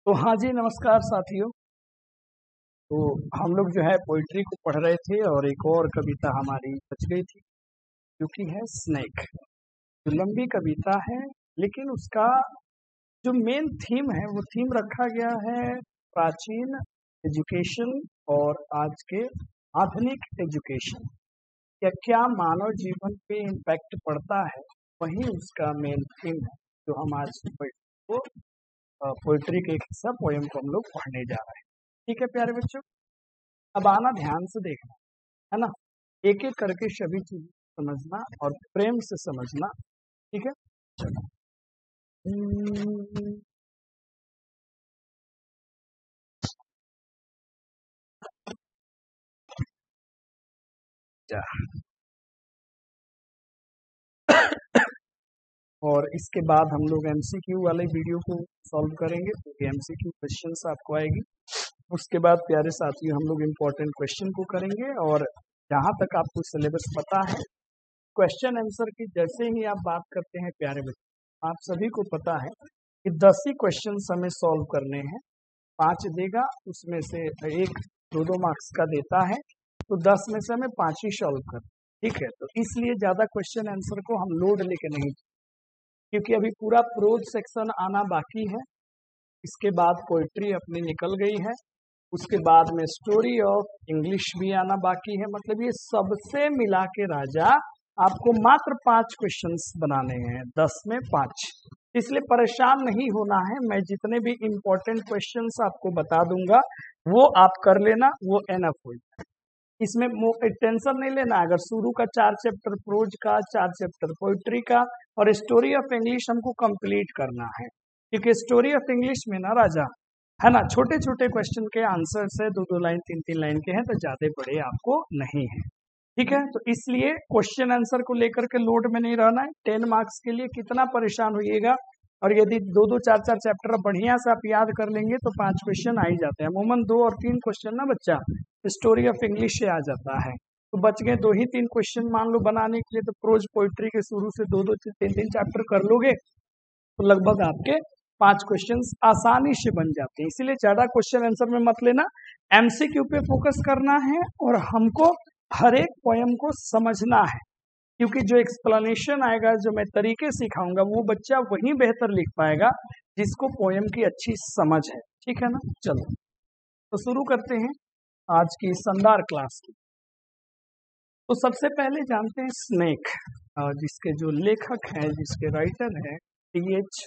तो हाँ जी, नमस्कार साथियों। तो हम लोग जो है पोइट्री को पढ़ रहे थे और एक और कविता हमारी बच गई थी जो कि है स्नेक। जो लंबी कविता है लेकिन उसका जो मेन थीम है वो थीम रखा गया है प्राचीन एजुकेशन और आज के आधुनिक एजुकेशन या क्या मानव जीवन पे इम्पैक्ट पड़ता है, वही उसका मेन थीम है जो हम आज पोइट्री के एक हिस्सा पोएम को हम लोग पढ़ने जा रहे हैं। ठीक है प्यारे बच्चों, अब आना ध्यान से देखना है ना, एक एक करके सभी चीज समझना और प्रेम से समझना। ठीक है, चलो। और इसके बाद हम लोग एमसीक्यू वाले वीडियो को सॉल्व करेंगे, क्योंकि एमसीक्यू क्वेश्चंस आपको आएगी। उसके बाद प्यारे साथियों हम लोग इम्पोर्टेंट क्वेश्चन को करेंगे। और जहाँ तक आपको सिलेबस पता है, क्वेश्चन आंसर की जैसे ही आप बात करते हैं प्यारे बच्चे, आप सभी को पता है कि 10 ही क्वेश्चन हमें सॉल्व करने हैं। 5 देगा, उसमें से एक 2-2 मार्क्स का देता है, तो 10 में से हमें 5 ही सॉल्व करना। ठीक है, तो इसलिए ज़्यादा क्वेश्चन आंसर को हम लोड लेके नहीं, क्योंकि अभी पूरा प्रोज सेक्शन आना बाकी है। इसके बाद पोइट्री अपनी निकल गई है, उसके बाद में स्टोरी ऑफ इंग्लिश भी आना बाकी है। मतलब ये सबसे मिला के राजा आपको मात्र 5 क्वेश्चंस बनाने हैं, 10 में 5। इसलिए परेशान नहीं होना है, मैं जितने भी इम्पोर्टेंट क्वेश्चंस आपको बता दूंगा वो आप कर लेना, वो एनफ हो जाए। इसमें टेंशन नहीं लेना। अगर शुरू का 4 चैप्टर प्रोज का, 4 चैप्टर पोइट्री का और स्टोरी ऑफ इंग्लिश हमको कंप्लीट करना है, क्योंकि स्टोरी ऑफ इंग्लिश में ना राजा है ना, छोटे छोटे क्वेश्चन के आंसर है, 2-2 लाइन 3-3 लाइन के हैं, तो ज्यादा बड़े आपको नहीं है। ठीक है, तो इसलिए क्वेश्चन आंसर को लेकर के लोड में नहीं रहना है। 10 मार्क्स के लिए कितना परेशान होइएगा। और यदि 2-2 4-4 चैप्टर बढ़िया से आप याद कर लेंगे तो 5 क्वेश्चन आ ही जाते हैं। अमूमन 2 और 3 क्वेश्चन ना बच्चा स्टोरी ऑफ इंग्लिश से आ जाता है, तो बच गए 2 ही 3 क्वेश्चन मान लो बनाने के लिए। तो प्रोज पोइट्री के शुरू से 2-2 3-3 चैप्टर कर लोगे तो लगभग आपके 5 क्वेश्चन आसानी से बन जाते हैं। इसीलिए ज्यादा क्वेश्चन आंसर में मत लेना, एमसीक्यू पे फोकस करना है और हमको हर एक पोएम को समझना है, क्योंकि जो एक्सप्लेनेशन आएगा, जो मैं तरीके सिखाऊंगा, वो बच्चा वही बेहतर लिख पाएगा जिसको पोएम की अच्छी समझ है। ठीक है ना, चलो तो शुरू करते हैं आज की शानदार क्लास की। तो सबसे पहले जानते हैं स्नेक, जिसके जो लेखक हैं, जिसके राइटर हैं, टी.एच.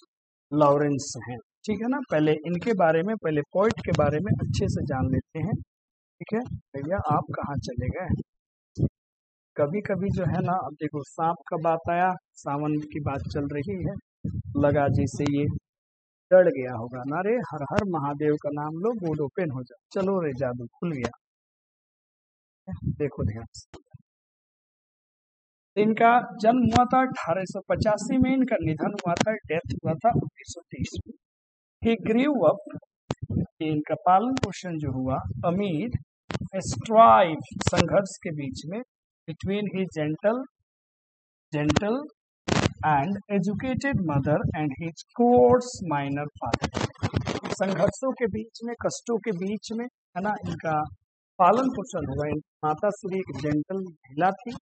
लॉरेंस हैं। ठीक है ना, पहले इनके बारे में, पहले पोइट के बारे में अच्छे से जान लेते हैं। ठीक है भैया, आप कहाँ चले गए? कभी कभी जो है ना, अब देखो सांप का बात आया, सावन की बात चल रही है, लगा जैसे ये डर गया होगा ना, रे हर हर महादेव का नाम लो, बोर्ड ओपन हो जाए, चलो रे जादू खुल गया। देखो ध्यान से, इनका जन्म हुआ था 1885 में, इनका निधन हुआ था, डेथ हुआ था 1930 में। ही ग्रीव अप, इनका पालन पोषण जो हुआ अमीर स्ट्राइव, संघर्ष के बीच में, between he gentle and educated mother and his course minor father. संघर्षों के बीच में, कष्टों के बीच में, है ना, इनका पालन पोषण हुआ। माता श्री एक जेंटल महिला थी,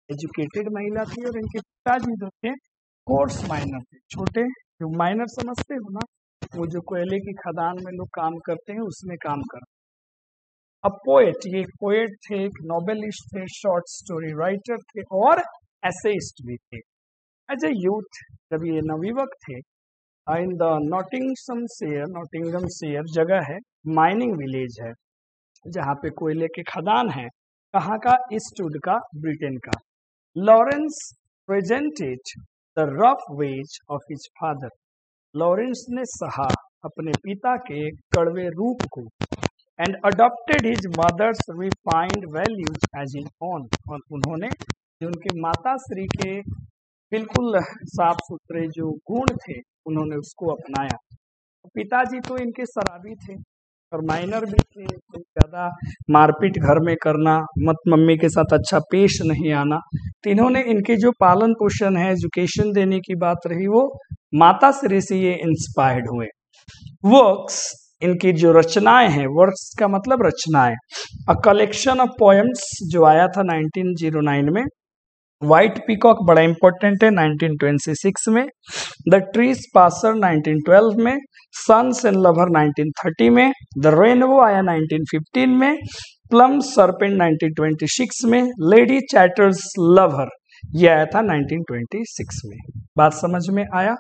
एजुकेटेड महिला थी, और इनके पिताजी जो थे कोर्स माइनर थे, छोटे, जो माइनर समझते हो ना, वो जो कोयले की खदान में लोग काम करते हैं उसमें काम करते। अब पोएट, ये एक पोएट थे, एक नॉवेलिस्ट थे, शॉर्ट स्टोरी राइटर थे और एसेइस्ट भी थे। एज ए यूथ जब ये नवयुवक थे, इन द नॉटिंगमशायर जगह है, माइनिंग विलेज है जहाँ पे कोयले के खदान है। कहाँ का? ईस्टवुड का, ब्रिटेन का। Lawrence presented the rough ways of his father. Lawrence ने सहा अपने पिता के कड़वे रूप को, and adopted his mother's refined values as in own, और उन्होंने जो उनके माता श्री के बिल्कुल साफ सुथरे जो गुण थे, उन्होंने उसको अपनाया। पिताजी तो इनके शराबी थे और माइनर भी थे, तो ज़्यादा मारपीट घर में करना, मत मम्मी के साथ अच्छा पेश नहीं आना। तो इन्होंने इनके जो पालन पोषण है, एजुकेशन देने की बात रही, वो माता श्री से ये इंस्पायर्ड हुए। वर्क्स इनकी जो रचनाएं हैं, वर्क्स का मतलब रचनाएं, अ कलेक्शन ऑफ पोएम्स जो आया था 1909 में, व्हाइट पीकॉक बड़ा इंपॉर्टेंट है 1926 में, द ट्रीज पासर 1912 में, सन्स एंड लवर 1930 में, द रेनबो आया 1915 में, प्लम सरपेंट 1926 में, लेडी चैटर्स लवर ये आया था 1926 में। बात समझ में आया?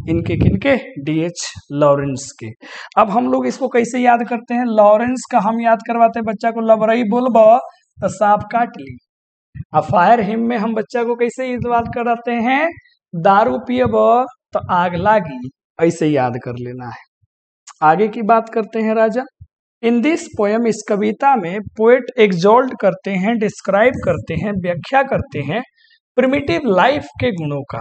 इनके किनके? डीएच लॉरेंस के। अब हम लोग इसको कैसे याद करते हैं? लॉरेंस का हम याद करवाते हैं बच्चा को, लबरई बोलब तो सांप काट ली। अब फायर हिम में हम बच्चा को कैसे याद कराते हैं? दारू पियब तो आग लागी, ऐसे याद कर लेना है। आगे की बात करते हैं राजा। इन दिस पोएम, इस कविता में पोएट एक्सॉल्ट करते हैं, डिस्क्राइब करते हैं, व्याख्या करते हैं प्रिमिटिव लाइफ के गुणों का,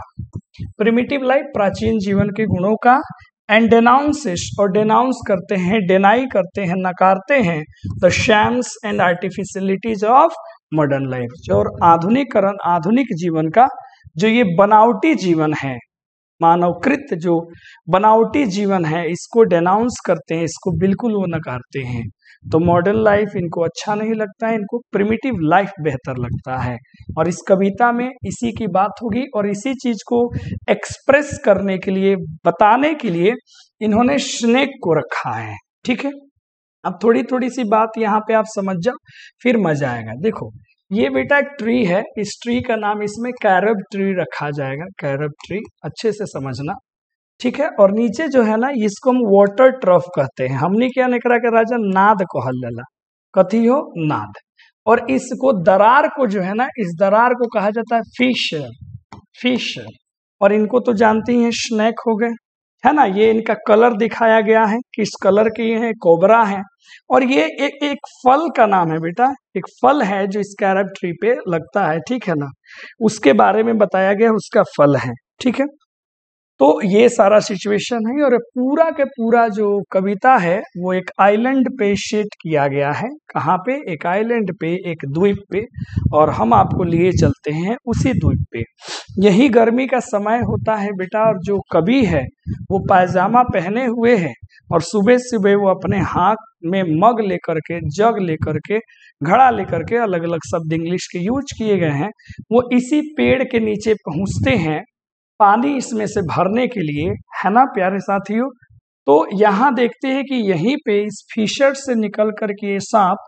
प्रिमिटिव लाइफ प्राचीन जीवन के गुणों का, एंड डेनाउंसेस और डेनाउंस करते हैं, डिनाई करते हैं, नकारते हैं the shams and artificialities of modern life, जो और आधुनिकरण, आधुनिक जीवन का जो ये बनावटी जीवन है, मानवकृत जो बनावटी जीवन है, इसको डेनाउंस करते हैं, इसको बिल्कुल वो नकारते हैं। तो मॉडर्न लाइफ इनको अच्छा नहीं लगता है, इनको प्रिमिटिव लाइफ बेहतर लगता है। और इस कविता में इसी की बात होगी और इसी चीज को एक्सप्रेस करने के लिए, बताने के लिए इन्होंने स्नेक को रखा है। ठीक है, अब थोड़ी थोड़ी सी बात यहाँ पे आप समझ जाओ, फिर मजा आएगा। देखो ये बेटा एक ट्री है, इस ट्री का नाम इसमें कैरब ट्री रखा जाएगा, कैरब ट्री, अच्छे से समझना। ठीक है, और नीचे जो है ना, इसको हम वाटर ट्रफ कहते हैं। हमने क्या निकला के राजा? नाद कहल जाला, कथी हो? नाद। और इसको दरार को जो है ना, इस दरार को कहा जाता है फिश, फिश। और इनको तो जानते ही हैं, स्नेक हो गए, है ना। ये इनका कलर दिखाया गया है, किस कलर के ये हैं? कोबरा है। और ये एक फल का नाम है बेटा, एक फल है जो इस कैरब ट्री पे लगता है, ठीक है ना, उसके बारे में बताया गया, उसका फल है। ठीक है, तो ये सारा सिचुएशन है और पूरा के पूरा जो कविता है वो एक आइलैंड पे सेट किया गया है। कहाँ पे? एक आइलैंड पे, एक द्वीप पे, और हम आपको लिए चलते हैं उसी द्वीप पे। यही गर्मी का समय होता है बेटा, और जो कवि है वो पायजामा पहने हुए है और सुबह सुबह वो अपने हाथ में मग लेकर के, जग लेकर के, घड़ा लेकर के, अलग अलग शब्द इंग्लिश के यूज किए गए हैं, वो इसी पेड़ के नीचे पहुंचते हैं पानी इसमें से भरने के लिए, है ना प्यारे साथियों। तो यहाँ देखते हैं कि यहीं पे इस फिशर से निकल करके ये सांप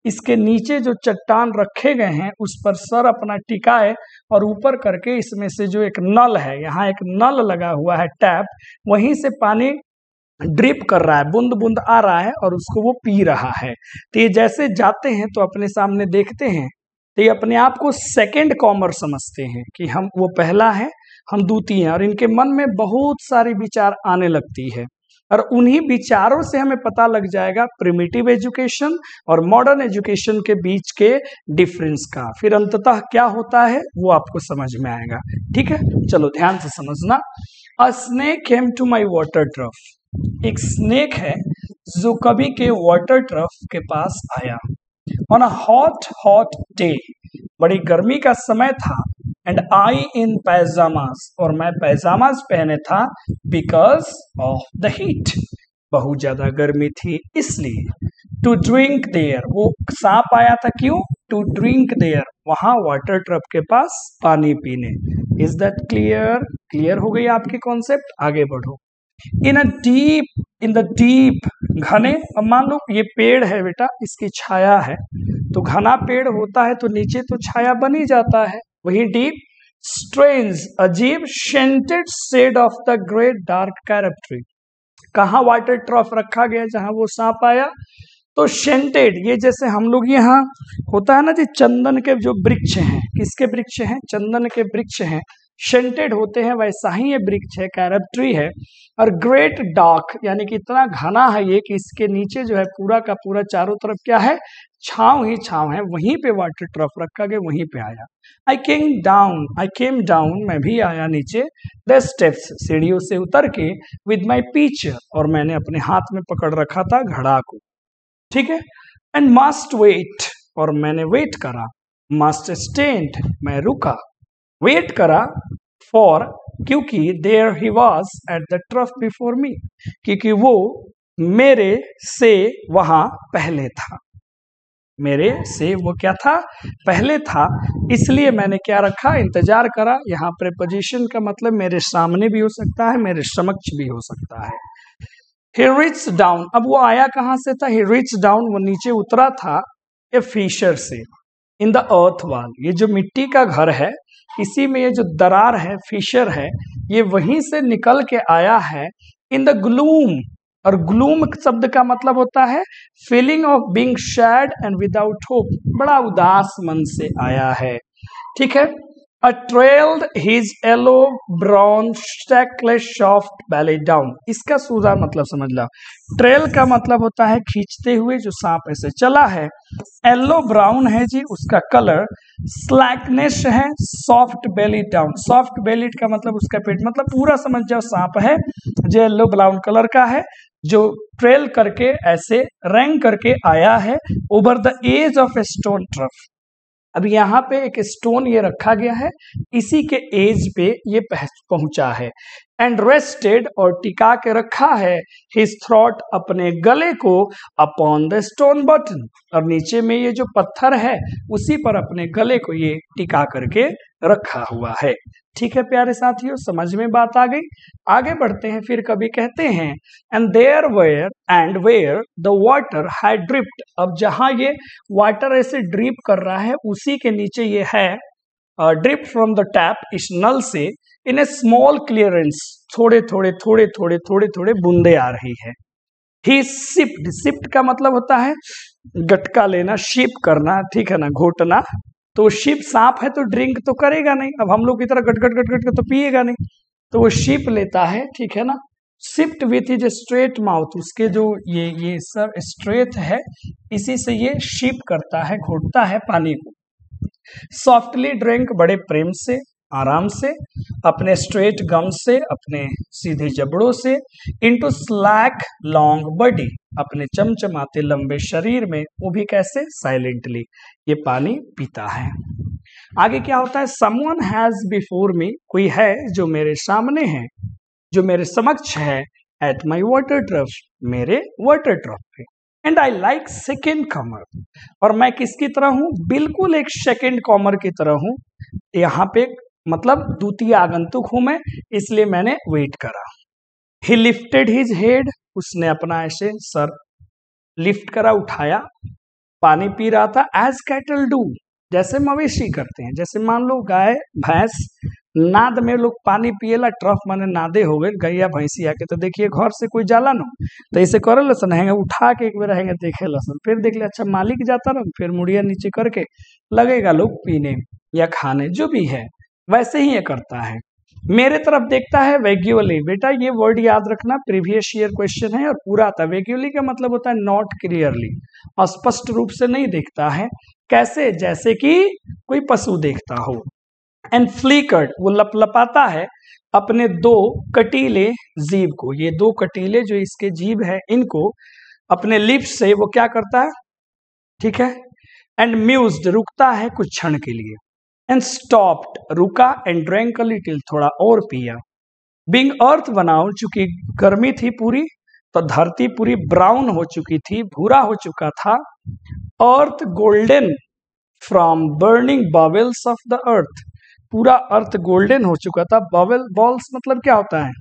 इसके नीचे जो चट्टान रखे गए हैं उस पर सर अपना टिकाए और ऊपर करके इसमें से जो एक नल है, यहाँ एक नल लगा हुआ है, टैप, वहीं से पानी ड्रिप कर रहा है, बूंद बूंद आ रहा है और उसको वो पी रहा है। तो ये जैसे जाते हैं तो अपने सामने देखते हैं तो ये अपने आप को सेकंड कॉमर समझते हैं कि हम, वो पहला है, हम द्वितीय हैं, और इनके मन में बहुत सारे विचार आने लगती है और उन्हीं विचारों से हमें पता लग जाएगा प्रिमिटिव एजुकेशन और मॉडर्न एजुकेशन के बीच के डिफरेंस का। फिर अंततः क्या होता है वो आपको समझ में आएगा। ठीक है, चलो ध्यान से समझना। A snake came to my water trough, एक स्नेक है जो कवि के वाटर ट्रफ के पास आया। On a hot hot day, बड़ी गर्मी का समय था, एंड आई इन पैजामास, और मैं पैजामास पहने था, बिकॉज ऑफ द हीट, बहुत ज्यादा गर्मी थी इसलिए। टू ड्रिंक देयर, वो सांप आया था क्यों? टू ड्रिंक देयर, वहां वाटर ट्रफ के पास पानी पीने। Is that clear? क्लियर हो गई आपकी कॉन्सेप्ट? आगे बढ़ो। इन द डीप, घने, अब मान लो ये पेड़ है बेटा, इसकी छाया है, तो घना पेड़ होता है तो नीचे तो छाया बन ही जाता है, वही डीप। स्ट्रेंज, अजीब, scented shade of the great dark carob tree, कहाँ वाटर ट्रफ रखा गया जहां वो सांप आया, तो शेंटेड, ये जैसे हम लोग यहाँ होता है ना जी, चंदन के जो वृक्ष हैं, किसके वृक्ष हैं? चंदन के वृक्ष हैं, शेंटेड होते हैं, वैसा ही ये वृक्ष है, कैरब ट्री है। और ग्रेट डार्क, यानी कि इतना घना है ये कि इसके नीचे जो है पूरा का पूरा चारों तरफ क्या है? छांव ही छांव है, वहीं पे वाटर ट्रफ रखा गया, वहीं पे आया। आई केम डाउन, मैं भी आया नीचे, द स्टेप्स, सीढ़ियों से उतर के, विद माई पीचर, और मैंने अपने हाथ में पकड़ रखा था घड़ा को। ठीक है, एंड मस्ट वेट, और मैंने वेट करा, मस्ट स्टैंड, मैं रुका, वेट करा, फॉर, क्योंकि there he was at the trough before me, क्योंकि वो मेरे से वहां पहले था। मेरे से वो क्या था, पहले था, इसलिए मैंने क्या रखा, इंतजार करा। यहाँ प्रीपोजिशन का मतलब मेरे सामने भी हो सकता है, मेरे समक्ष भी हो सकता है। He reached down, अब वो आया कहाँ से था, he reached down, वो नीचे उतरा था, ए फीशर से, इन द अर्थ वॉल, ये जो मिट्टी का घर है इसी में ये जो दरार है, फिशर है, ये वहीं से निकल के आया है। इन द ग्लूम, और ग्लूम शब्द का मतलब होता है feeling of being sad and without hope, बड़ा उदास मन से आया है। ठीक है। A trailed his yellow brown stackless soft belly down, इसका सूजा मतलब समझ लो। ट्रेल का मतलब होता है खींचते हुए, जो सांप ऐसे चला है। येलो ब्राउन है जी उसका कलर, स्लैकनेस है, सॉफ्ट बेली डाउन, सॉफ्ट बेलीड का मतलब उसका पेट, मतलब पूरा समझ जाओ सांप है जो येलो ब्राउन कलर का है, जो ट्रेल करके ऐसे रैंक करके आया है over the edge of a stone trough. अब यहाँ पे एक स्टोन ये रखा गया है, इसी के एज पे ये पहुंचा है। एंड रेस्टेड, और टिका के रखा है, हिज थ्रॉट, अपने गले को, अपॉन द स्टोन बटन, और नीचे में ये जो पत्थर है उसी पर अपने गले को ये टिका करके रखा हुआ है। ठीक है प्यारे साथियों, समझ में बात आ गई। आगे बढ़ते हैं, फिर कभी कहते हैं and where the water had dripped, अब जहां ये वाटर ऐसे ड्रिप कर रहा है उसी के नीचे ये है ड्रिप फ्रॉम द टैप, इस नल से, इन ए स्मॉल क्लियरेंस, थोड़े थोड़े बूंदे आ रही है। ही सिप्ड, सिप्ड का मतलब होता है गटका लेना, शिप करना, ठीक है ना, घोटना। तो शिप सांप है तो ड्रिंक तो करेगा नहीं, अब हम लोग की तरह गट गट गट गट तो पिएगा नहीं, तो वो शिप लेता है, ठीक है ना। Sipped with is straight mouth, उसके जो ये सब स्ट्रेट है, इसी से ये शिप करता है, घोटता है पानी को। सॉफ्टली ड्रिंक, बड़े प्रेम से, आराम से, अपने स्ट्रेट गम से, अपने सीधे जबड़ों से, इनटू स्लैक लॉन्ग बॉडी, अपने चमचमाते लंबे शरीर में, वो भी कैसे, साइलेंटली ये पानी पीता है। आगे क्या होता है, समवन हैज बिफोर मी, कोई है जो मेरे सामने है, जो मेरे समक्ष है, एट माई वाटर ट्रफ, मेरे वाटर ट्रफ पे। एंड आई लाइक सेकेंड कमर, और मैं किसकी तरह हूं, बिल्कुल एक सेकेंड कॉमर की तरह हूं। यहाँ पे मतलब द्वितीय आगंतुक हूं मैं, इसलिए मैंने वेट करा। ही लिफ्टेड हिज हेड, उसने अपना ऐसे सर लिफ्ट करा, उठाया, पानी पी रहा था। एज कैटल डू, जैसे मवेशी करते हैं, जैसे मान लो गाय भैंस नाद में लोग पानी पिएला, ट्रफ माने नादे हो गए गैया भैंसी आके, तो देखिए घर से कोई जाला न तो ऐसे करे लसन, हैंगे उठा के एक बार हैंगे देखे लसन, फिर देख ले अच्छा मालिक जाता रहो, फिर मुड़िया नीचे करके लगेगा लोग पीने या खाने, जो भी है वैसे ही ये करता है। मेरे तरफ देखता है वेग्युअली, बेटा ये वर्ड याद रखना, प्रीवियस ईयर क्वेश्चन है और पूरा आता है। वेग्युअली का मतलब होता है नॉट क्लियरली, स्पष्ट रूप से नहीं देखता है। कैसे, जैसे कि कोई पशु देखता हो। एंड फ्लिकर्ड, वो लपलपाता है अपने दो कटीले जीभ को, ये दो कटीले जो इसके जीभ है इनको अपने लिप्स से वो क्या करता है, ठीक है। एंड म्यूज्ड, रुकता है कुछ क्षण के लिए। एंड स्टॉप्ड, रुका। एंड ड्रैंक अ लिटिल, थोड़ा और पिया। बीइंग अर्थ बनाओ, चूंकि गर्मी थी पूरी तो धरती पूरी ब्राउन हो चुकी थी, भूरा हो चुका था। Earth golden from burning bowels of the earth, पूरा अर्थ गोल्डन हो चुका था। बबल बॉल्स मतलब क्या होता है,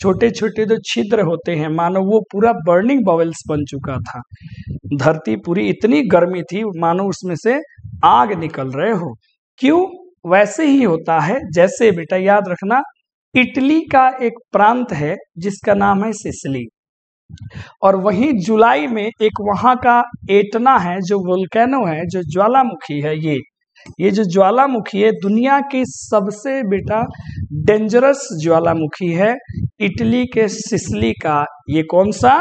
छोटे छोटे जो छिद्र होते हैं, मानो वो पूरा बर्निंग बबल्स बन चुका था। धरती पूरी इतनी गर्मी थी मानो उसमें से आग निकल रहे हो। क्यों, वैसे ही होता है जैसे, बेटा याद रखना, इटली का एक प्रांत है जिसका नाम है सिसिली, और वहीं जुलाई में एक वहां का एटना है जो वोल्केनो है, जो ज्वालामुखी है। ये जो ज्वालामुखी है दुनिया की सबसे बेटा डेंजरस ज्वालामुखी है, इटली के सिसिली का। ये कौन सा,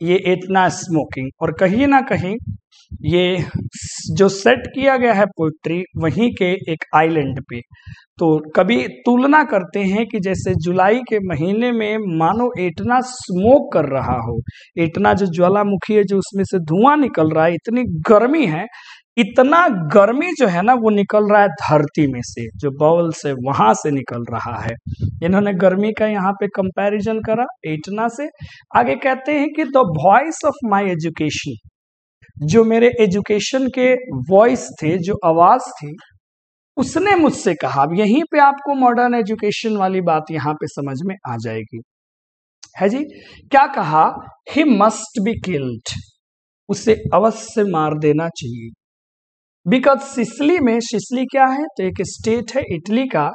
ये एटना स्मोकिंग। और कहीं ना कहीं ये जो सेट किया गया है पोइट्री वहीं के एक आइलैंड पे, तो कभी तुलना करते हैं कि जैसे जुलाई के महीने में मानो एटना स्मोक कर रहा हो, एटना जो ज्वालामुखी है जो उसमें से धुआं निकल रहा है, इतनी गर्मी है इतना गर्मी जो है ना वो निकल रहा है धरती में से, जो बॉल से वहां से निकल रहा है। इन्होंने गर्मी का यहाँ पे कंपैरिजन करा एटना से। आगे कहते हैं कि the voice of my education, जो मेरे एजुकेशन के वॉइस थे, जो आवाज थी, उसने मुझसे कहा। अब यहीं पे आपको मॉडर्न एजुकेशन वाली बात यहाँ पे समझ में आ जाएगी, है जी। क्या कहा? ही मस्ट बी किल्ड, उसे अवश्य मार देना चाहिए। बिकॉज सिसिली में, सिसिली क्या है? तो एक स्टेट है इटली का,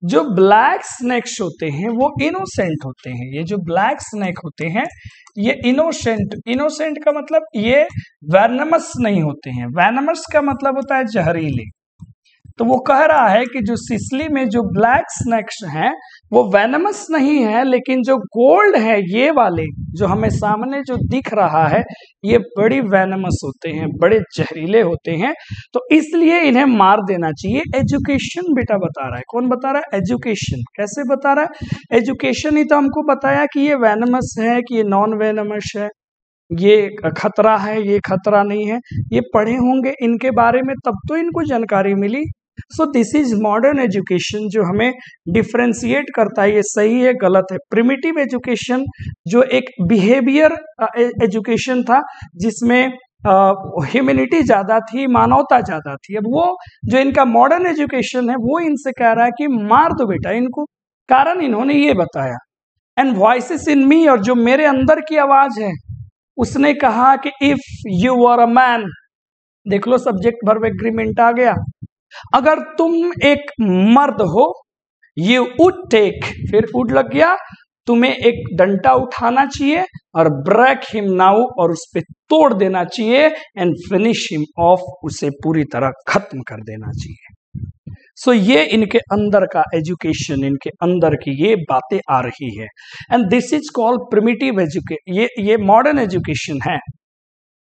जो ब्लैक स्नेक्स होते हैं वो इनोसेंट होते हैं। ये जो ब्लैक स्नेक होते हैं ये इनोसेंट, इनोसेंट का मतलब ये वेनमस नहीं होते हैं। वेनमस का मतलब होता है जहरीले। तो वो कह रहा है कि जो सिसिली में जो ब्लैक स्नेक्स हैं वो वेनमस नहीं है, लेकिन जो गोल्ड है, ये वाले जो हमें सामने जो दिख रहा है, ये बड़ी वेनमस होते हैं, बड़े जहरीले होते हैं, तो इसलिए इन्हें मार देना चाहिए। एजुकेशन बेटा बता रहा है। कौन बता रहा है? एजुकेशन। कैसे बता रहा है? एजुकेशन ही तो हमको बताया कि ये वेनमस है, कि ये नॉन वेनमस है, ये खतरा है, ये खतरा नहीं है। ये पढ़े होंगे इनके बारे में, तब तो इनको जानकारी मिली। So this is modern education, जो हमें डिफ्रेंशिएट करता है ये सही है गलत है। प्रिमिटिव एजुकेशन जो एक बिहेवियर एजुकेशन था, जिसमें ह्यूमैनिटी ज्यादा थी, मानवता ज्यादा थी। अब वो जो इनका मॉडर्न एजुकेशन है वो इनसे कह रहा है कि मार दो बेटा इनको। कारण इन्होंने ये बताया, एंड वॉइसेस इन मी, और जो मेरे अंदर की आवाज है, उसने कहा कि if you are a man, देख लो सब्जेक्ट वर्ब एग्रीमेंट आ गया, अगर तुम एक मर्द हो, यू वुड टेक, फिर वुड लग गया, तुम्हें एक डंडा उठाना चाहिए और ब्रेक हिम नाउ, और उस पे तोड़ देना चाहिए, एंड फिनिश हिम ऑफ, उसे पूरी तरह खत्म कर देना चाहिए। सो ये इनके अंदर का एजुकेशन, इनके अंदर की ये बातें आ रही है, and this is called primitive education. ये मॉडर्न एजुकेशन है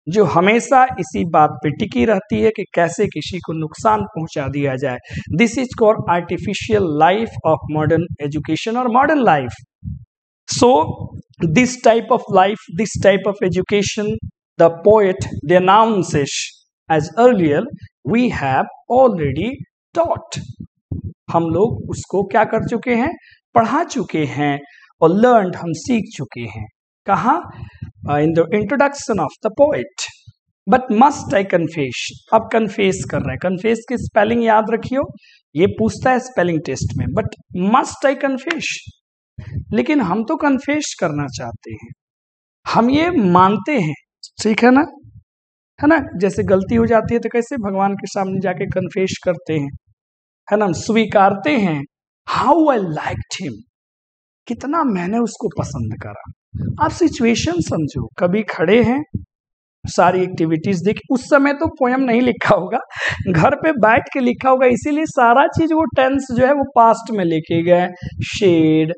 जो हमेशा इसी बात पे टिकी रहती है कि कैसे किसी को नुकसान पहुंचा दिया जाए। This is called artificial life of modern education और modern life. So this type of life, this type of education, the poet denounces as earlier we have already taught। हम लोग उसको क्या कर चुके हैं? पढ़ा चुके हैं, और लर्नड हम सीख चुके हैं। कहा? In the introduction of the poet. But must I confess, अब कन्फेस कर रहा है। कन्फेस की स्पेलिंग याद रखियो, ये पूछता है स्पेलिंग टेस्ट में। बट मस्ट आई कन्फेस, लेकिन हम तो कन्फेस करना चाहते हैं, हम ये मानते हैं, ठीक है ना? है ना? जैसे गलती हो जाती है तो कैसे भगवान के सामने जाके कन्फेस करते हैं, है ना? स्वीकारते हैं। हाउ आई लाइक्ड हिम, कितना मैंने उसको पसंद करा। आप सिचुएशन समझो, कभी खड़े हैं, सारी एक्टिविटीज देखी, उस समय तो पोयम नहीं लिखा होगा, घर पे बैठ के लिखा होगा, इसीलिए सारा चीज वो टेंस जो है वो पास्ट में लेके गए। शेड,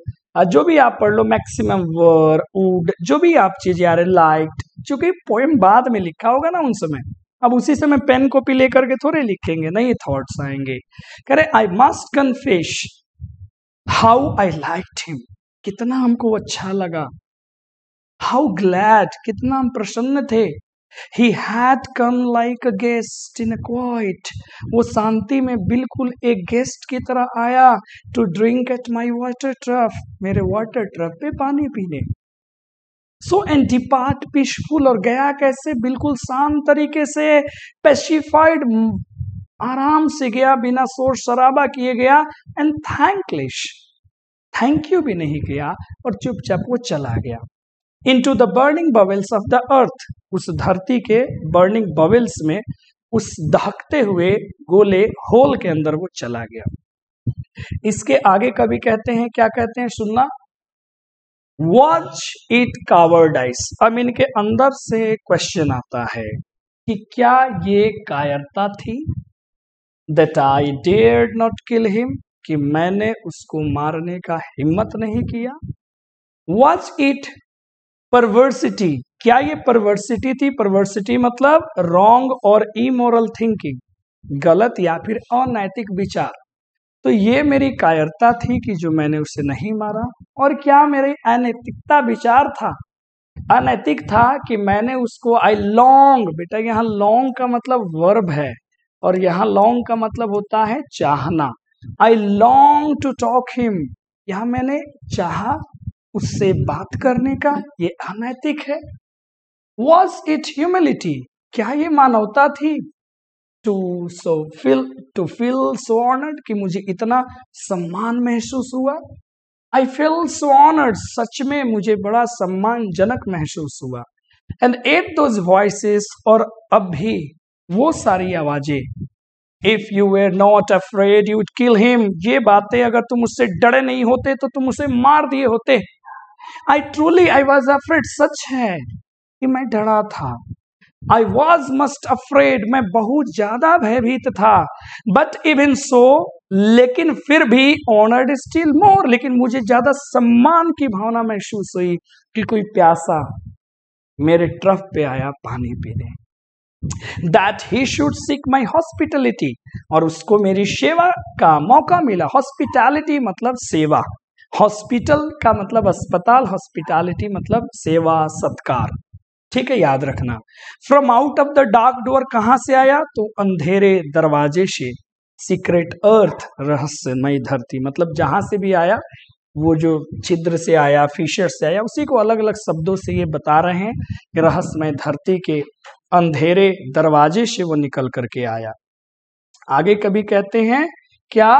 जो भी आप पढ़ लो, मैक्सिमम वर, वुड, जो भी आप चीज यार, लाइक्ड, चूंकि पोयम बाद में लिखा होगा ना उन समय, अब उसी समय पेन कॉपी लेकर के थोड़े लिखेंगे, नहीं थॉट्स आएंगे। कह रहे I must confess how I liked him, कितना हमको अच्छा लगा। हाउ ग्लैड, कितना हम प्रसन्न थे। He had come like a guest in a quiet, वो शांति में बिल्कुल एक गेस्ट की तरह आया। To drink at my water trough, मेरे वाटर ट्रफ पे पानी पीने। So and depart peaceful, और गया कैसे? बिल्कुल शांत तरीके से, pacified, आराम से गया, बिना शोर शराबा किए गया। And thankless, थैंक यू भी नहीं किया, और चुपचाप वो चला गया। Into the burning bowels of the earth, उस धरती के burning bowels में, उस दहकते हुए गोले होल के अंदर वो चला गया। इसके आगे कभी कहते हैं, क्या कहते हैं सुनना? Watch it cowardice। अब इनके अंदर से क्वेश्चन आता है कि क्या ये कायरता थी? That I dared not kill him, कि मैंने उसको मारने का हिम्मत नहीं किया। Watch it परवर्सिटी, क्या ये परवर्सिटी थी? परवर्सिटी मतलब रॉन्ग और इमोरल थिंकिंग, गलत या फिर अनैतिक विचार। तो ये मेरी कायरता थी कि जो मैंने उसे नहीं मारा। और क्या मेरी अनैतिकता विचार था अनैतिक था कि मैंने उसको आई लॉन्ग, बेटा यहाँ लॉन्ग का मतलब वर्ब है और यहाँ लॉन्ग का मतलब होता है चाहना। I long to talk him, यहाँ मैंने चाहा उससे बात करने का, ये अनैतिक है। वॉज इट ह्यूमिलिटी, क्या ये मानवता थी? टू फील सो ऑनर्ड, कि मुझे इतना सम्मान महसूस हुआ। आई फील सो ऑनर्ड, सच में मुझे बड़ा सम्मानजनक महसूस हुआ। एंड एट दोज वॉइसेस, और अब भी वो सारी आवाजें, if you were not afraid you would kill him, ये बातें अगर तुम उससे डरे नहीं होते तो तुम उसे मार दिए होते। आई वॉज अफ्रेड, सच है कि मैं डरा था। आई वॉज मस्ट अफ्रेड, मैं बहुत ज्यादा भयभीत था। बट इवन सो, लेकिन फिर भी ऑनर्ड स्टिल मोर, लेकिन मुझे ज्यादा सम्मान की भावना महसूस हुई कि कोई प्यासा मेरे ट्रफ पे आया पानी पीने। That he should seek my hospitality, और उसको मेरी सेवा का मौका मिला। हॉस्पिटैलिटी मतलब सेवा, हॉस्पिटल का मतलब अस्पताल, हॉस्पिटैलिटी मतलब सेवा सत्कार, ठीक है, याद रखना। From out of the dark door, कहां से आया? तो अंधेरे दरवाजे से। सीक्रेट अर्थ, रहस्यमय धरती, मतलब जहां से भी आया, वो जो छिद्र से आया, फीशर से आया, उसी को अलग अलग शब्दों से ये बता रहे हैं कि रहस्यमय धरती के अंधेरे दरवाजे से वो निकल करके आया। आगे कभी कहते हैं क्या?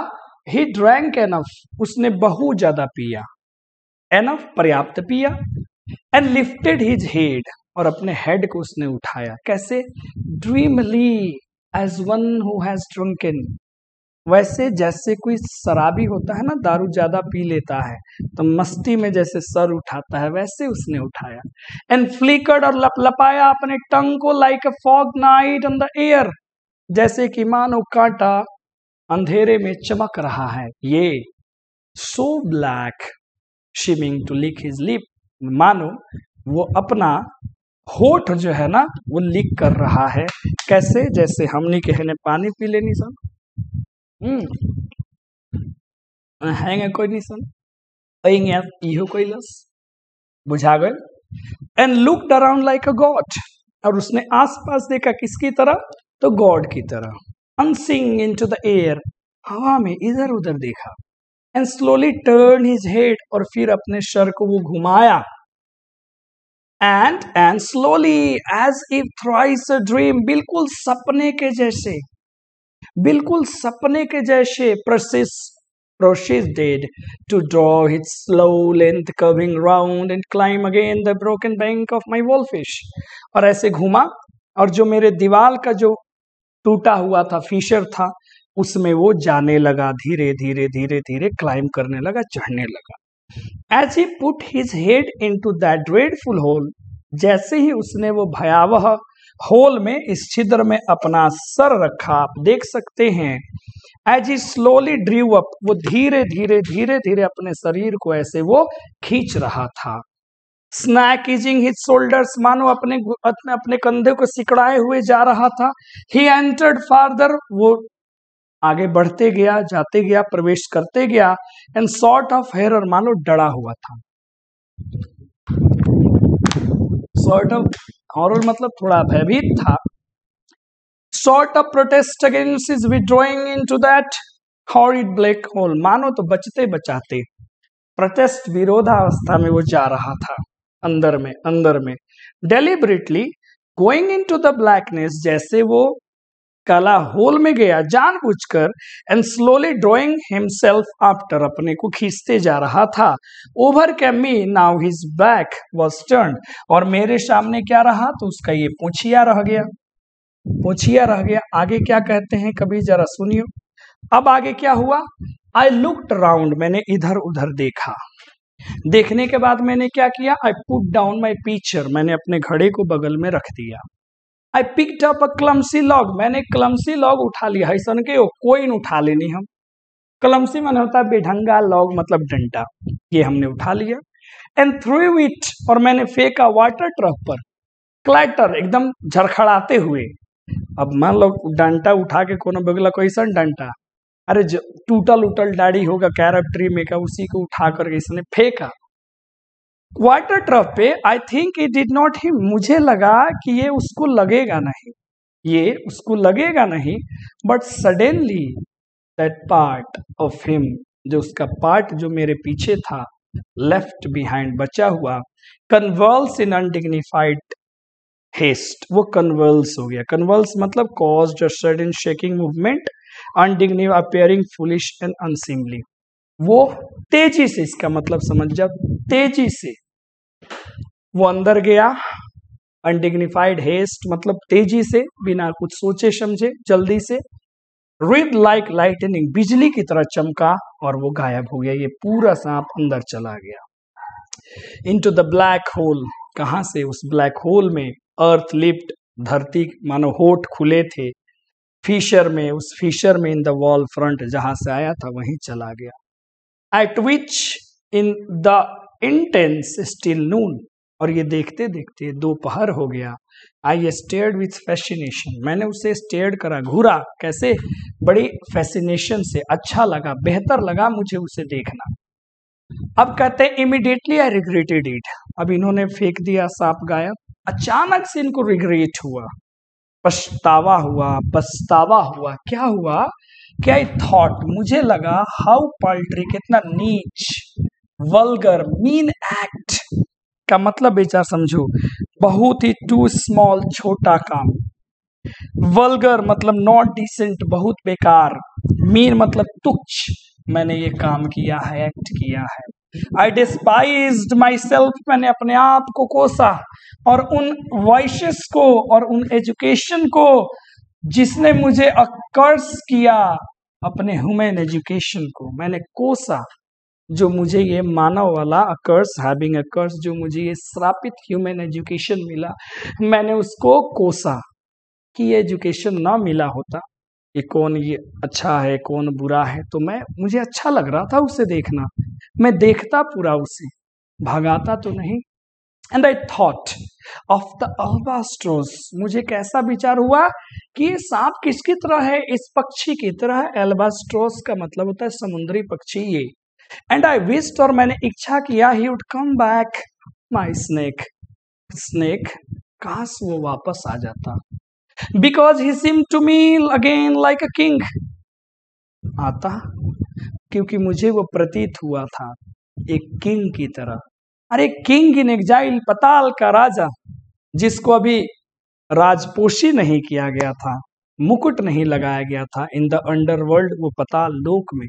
ही ड्रैंक एनफ, उसने बहुत ज्यादा पिया। एनफ पर्याप्त पिया। एंड लिफ्टेड हिज हेड, और अपने हेड को उसने उठाया। कैसे? Dreamily as one who has drunken, वैसे जैसे कोई शराबी होता है ना, दारू ज्यादा पी लेता है तो मस्ती में जैसे सर उठाता है, वैसे उसने उठाया। एंड फ्लिकर्ड, और लपलपाया अपने टंग को, like a fog night on the air, जैसे कि मानो कांटा अंधेरे में चमक रहा है। ये so black seeming to lick his lip, मानो वो अपना होठ जो है ना वो लिक कर रहा है। कैसे? जैसे हमनी कहने पानी पी लेनी सन, हैंगे कोई नहीं सन, इहो कोई लस, बुझा गए। And looked around like a God, और उसने आसपास देखा, किसकी तरह? तो गॉड की तरह। अनसीइंग इनटू द एयर, हवा में इधर उधर देखा। And slowly turn his head, और फिर अपने सर को वो घुमाया। And slowly as if thrice a dream, बिल्कुल सपने के जैसे, बिल्कुल सपने के जैसे proceeded to draw its slow length curving round and climb again the broken bank of my wolfish, और ऐसे घुमा, और जो मेरे दीवार का जो टूटा हुआ था, फीशर था, उसमें वो जाने लगा, धीरे धीरे धीरे धीरे क्लाइम करने लगा, चढ़ने लगा। As he put his head into that dreadful hole, जैसे ही उसने वो भयावह होल में, इस छिद्र में अपना सर रखा, आप देख सकते हैं। As he slowly drew up, वो धीरे धीरे धीरे धीरे अपने शरीर को ऐसे वो खींच रहा था। Snaking his shoulders, मानो अपने कंधे को सिकड़ाए हुए जा रहा था। He entered farther, वो आगे बढ़ते गया, जाते गया, प्रवेश करते गया। एंड सॉर्ट ऑफ हेरर, मानो डरा हुआ था। सॉर्ट ऑफ हॉरर मतलब थोड़ा भयभीत था। Sort of protest against his withdrawing into that horrid black hole, मानो तो बचते बचाते प्रोटेस्ट, विरोधावस्था में वो जा रहा था, अंदर में deliberately going into the blackness, जैसे वो काला होल में गया जानबूझकर। And slowly drawing himself after, अपने को खींचते जा रहा था। Over came me now his back was turned, और मेरे सामने क्या रहा? तो उसका ये पूंछिया रह गया, पूंछिया रह गया। आगे क्या कहते हैं कभी जरा सुनियो। अब आगे क्या हुआ? आई लुक्ड राउंड, मैंने इधर उधर देखा। देखने के बाद मैंने क्या किया? I put down my picture, मैंने अपने घड़े को बगल में रख दिया। I picked up a clumsy log, मैंने क्लमसी लॉग उठा लिया। ऐसा के कोई उठा लेनी हम, क्लमसी माने होता है बेढंगा, लॉग मतलब डंडा, ये हमने उठा लिया। एंड थ्रू इट, और मैंने फेंका वाटर ट्रक पर, क्लैटर एकदम झरखड़ाते हुए। अब मान लो डंडा उठा के कोनो बगला कैसा डंडा, अरे टूटल उटल डाड़ी होगा कैरब ट्री में का, उसी को उठा करके इसने फेंका। क्वार्टर ट्रफ पे I think it did not him, मुझे लगा कि ये उसको लगेगा नहीं, ये उसको लगेगा नहीं, but suddenly that part of him, जो उसका पार्ट जो मेरे पीछे था, लेफ्ट बिहाइंड बचा हुआ, कन्वर्ल्स इन अनडिग्निफाइड हेस्ट, वो कन्वर्ल्स हो गया। कन्वर्ल्स मतलब caused a sudden shaking movement, undignified appearing foolish and unseemly. वो तेजी से, इसका मतलब समझ जाओ, तेजी से वो अंदर गया। अनडिग्निफाइड हेस्ट मतलब तेजी से, बिना कुछ सोचे समझे, जल्दी से। रिड लाइक लाइटनिंग, बिजली की तरह चमका और वो गायब हो गया। ये पूरा सांप अंदर चला गया। इनटू द ब्लैक होल, कहां से? उस ब्लैक होल में। अर्थ लिप्ड, धरती मानो होठ खुले थे। फिशर में, उस फिशर में। इन द वॉल फ्रंट, जहां से आया था वहीं चला गया। At which in the intense still noon, और ये देखते देखते दोपहर हो गया। आई स्टेयर्ड विथ फैसिनेशन, मैंने उसे स्टेयर्ड करा, घूरा। कैसे? बड़ी फैसिनेशन से, अच्छा लगा, बेहतर लगा मुझे उसे देखना। अब कहते हैं इमीडिएटली आई रिग्रेटेड इट, अब इन्होंने फेंक दिया, सांप गायब। अचानक से इनको रिग्रेट हुआ, पछतावा हुआ, पछतावा हुआ। क्या हुआ? क्या? आई थॉट, मुझे लगा, हाउ पल्ट्री, कितना नीच, वल्गर, मीन एक्ट का मतलब विचार समझो, बहुत ही टू स्मॉल, छोटा काम। वल्गर मतलब नॉट डिसेंट, बहुत बेकार। मीन मतलब तुच्छ, मैंने ये काम किया है, एक्ट किया है। आई डिस्पाइज्ड माई सेल्फ, मैंने अपने आप को कोसा, और उन वॉइसेस को और उन एजुकेशन को जिसने मुझे अकर्स किया, अपने ह्यूमन एजुकेशन को मैंने कोसा, जो मुझे ये मानव वाला अकर्स, हैविंग अकर्स, जो मुझे ये श्रापित ह्यूमन एजुकेशन मिला, मैंने उसको कोसा कि ये एजुकेशन ना मिला होता, ये कौन ये अच्छा है कौन बुरा है, तो मुझे अच्छा लग रहा था उसे देखना, मैं देखता पूरा उसे, भगाता तो नहीं। And I thought of the albatross, मुझे कैसा विचार हुआ कि ये सांप किसकी तरह है? इस पक्षी की तरह। एल्बास्ट्रोस का मतलब होता है समुद्री पक्षी ये। एंड आई विश्ड, और मैंने इच्छा किया, he would come back my snake, snake, काश वो वापस आ जाता। Because he seem to me again like a king, आता, क्योंकि मुझे वो प्रतीत हुआ था एक किंग की तरह। अरे किंग इन एग्जाइल, पताल का राजा, जिसको अभी राजपोशी नहीं किया गया था, मुकुट नहीं लगाया गया था इन द अंडरवर्ल्ड, वो पताल लोक में।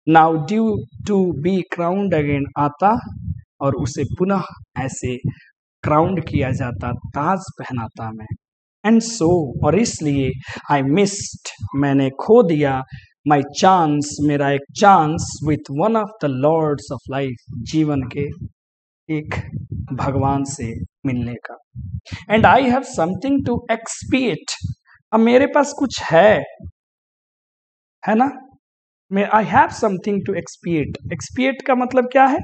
Now due to be crowned again, आता और उसे पुनः ऐसे क्राउंड किया जाता, ताज पहनाता मैं। एंड सो, और इसलिए आई मिस्ड, मैंने खो दिया, माई चांस, मेरा एक chance, with one of the lords of life, जीवन के एक भगवान से मिलने का। And I have something to expiate, अब मेरे पास कुछ है ना, I have something to expiate. Expiate का मतलब क्या है?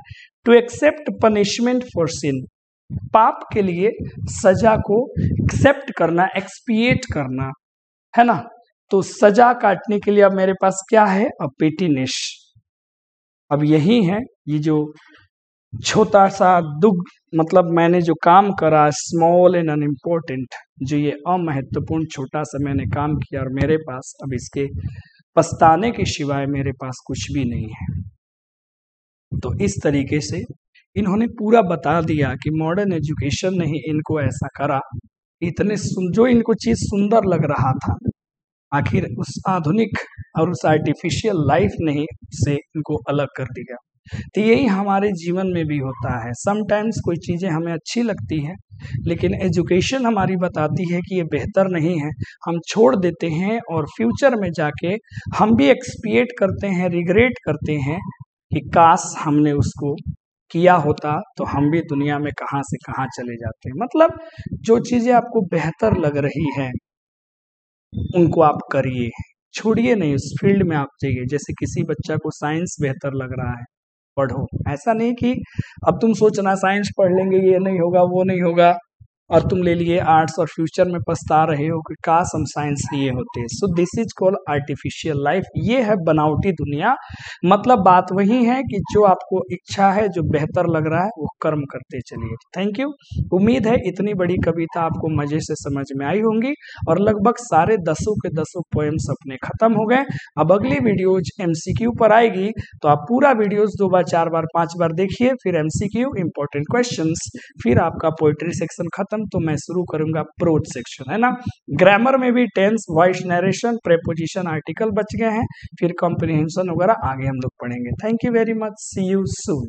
To accept punishment for sin, पाप के लिए सजा को एक्सेप्ट करना, एक्सपिएट करना, है ना। तो सजा काटने के लिए अब मेरे पास क्या है? अ पेटीनेस। अब यही है, ये जो छोटा सा दुख, मतलब मैंने जो काम करा, स्मॉल एंड अनइम्पोर्टेंट, जो ये अमहत्वपूर्ण छोटा सा मैंने काम किया, और मेरे पास अब इसके पछताने के सिवाय मेरे पास कुछ भी नहीं है। तो इस तरीके से इन्होंने पूरा बता दिया कि मॉडर्न एजुकेशन ने ही इनको ऐसा करा, इतने जो इनको चीज सुंदर लग रहा था, आखिर उस आधुनिक और उस आर्टिफिशियल लाइफ ने ही उससे इनको अलग कर दिया। तो यही हमारे जीवन में भी होता है, समटाइम्स कोई चीज़ें हमें अच्छी लगती हैं, लेकिन एजुकेशन हमारी बताती है कि ये बेहतर नहीं है, हम छोड़ देते हैं, और फ्यूचर में जाके हम भी एक्सपिएट करते हैं, रिग्रेट करते हैं कि काश हमने उसको किया होता, तो हम भी दुनिया में कहाँ से कहाँ चले जाते हैं। मतलब जो चीज़ें आपको बेहतर लग रही है उनको आप करिए, छोड़िए नहीं, उस फील्ड में आप जाइए। जैसे किसी बच्चा को साइंस बेहतर लग रहा है, पढ़ो, ऐसा नहीं कि अब तुम सोचना साइंस पढ़ लेंगे ये नहीं होगा वो नहीं होगा, और तुम ले लिए आर्ट्स और फ्यूचर में पछता रहे हो कि काश हम साइंस लिए होते। सो this is called artificial life. ये है बनावटी दुनिया। मतलब बात वही है कि जो आपको इच्छा है, जो बेहतर लग रहा है, वो कर्म करते चलिए। Thank you. उम्मीद है इतनी बड़ी कविता आपको मजे से समझ में आई होंगी और लगभग सारे 10 के 10 पोएम्स अपने खत्म हो गए। अब अगली वीडियोज एमसीक्यू पर आएगी, तो आप पूरा वीडियोज 2 बार 4 बार 5 बार देखिए, फिर एमसीक्यू इंपॉर्टेंट क्वेश्चंस, फिर आपका पोइट्री सेक्शन खत्म, तो मैं शुरू करूंगा प्रोज सेक्शन, है ना। ग्रामर में भी tense, voice narration, preposition, article बच गए हैं, फिर कॉम्प्रिहेंशन वगैरह आगे हम लोग पढ़ेंगे। Thank you very much, see you soon.